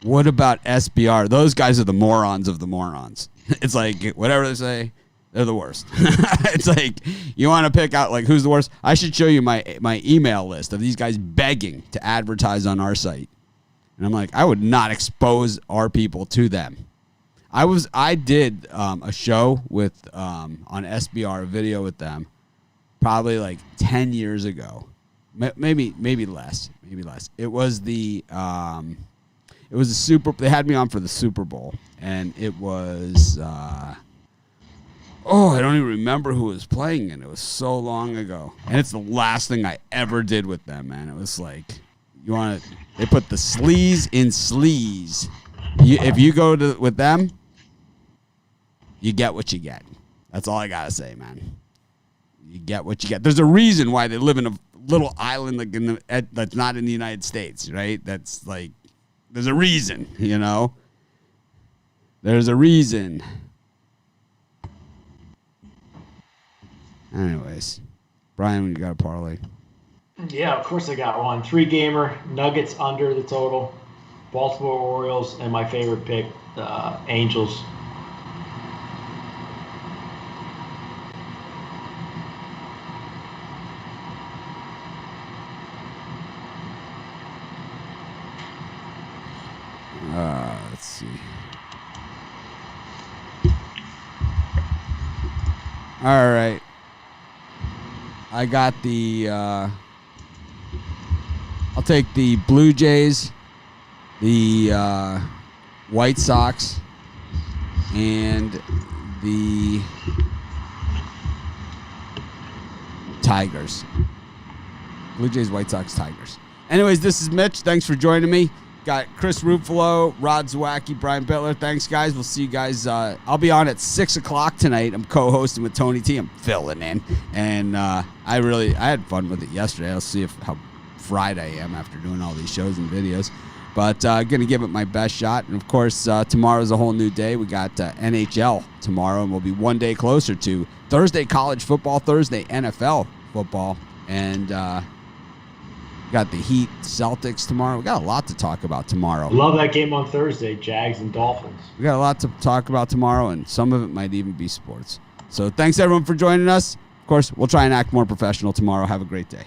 What about SBR? Those guys are the morons of the morons. It's like, whatever they say, they're the worst. It's like, you want to pick out, like, who's the worst? I should show you my email list of these guys begging to advertise on our site. And I'm like, I would not expose our people to them. I did a show with on SBR, a video with them, probably like 10 years ago, maybe less. It was the They had me on for the Super Bowl, and it was I don't even remember who was playing it. It was so long ago, and it's the last thing I ever did with them, man. It was like, they put the sleaze in sleaze. If you go with them, you get what you get. That's all I gotta say, man. You get what you get. There's a reason why they live in a little island like that's not in the United States, right? That's like, there's a reason, you know? There's a reason. Anyways, Brian, you got a parlay? Yeah, of course I got one. 3-gamer, Nuggets under the total. Baltimore Orioles, and my favorite pick, Angels. Let's see. All right. I got the I'll take the Blue Jays, the White Sox, and the Tigers. Blue Jays, White Sox, Tigers. Anyways, this is Mitch. Thanks for joining me. Got Chris Ruffalo, Rod Zawacki, Brian Bittler. Thanks, guys. We'll see you guys. I'll be on at 6 o'clock tonight. I'm co-hosting with Tony T. I'm filling in. And I had fun with it yesterday. I'll see how fried I am after doing all these shows and videos. But going to give it my best shot. And, of course, tomorrow's a whole new day. We got NHL tomorrow, and we'll be one day closer to Thursday college football, Thursday NFL football. And got the Heat, Celtics tomorrow. We got a lot to talk about tomorrow. Love that game on Thursday, Jags and Dolphins. We got a lot to talk about tomorrow, and some of it might even be sports. So thanks, everyone, for joining us. Of course, we'll try and act more professional tomorrow. Have a great day.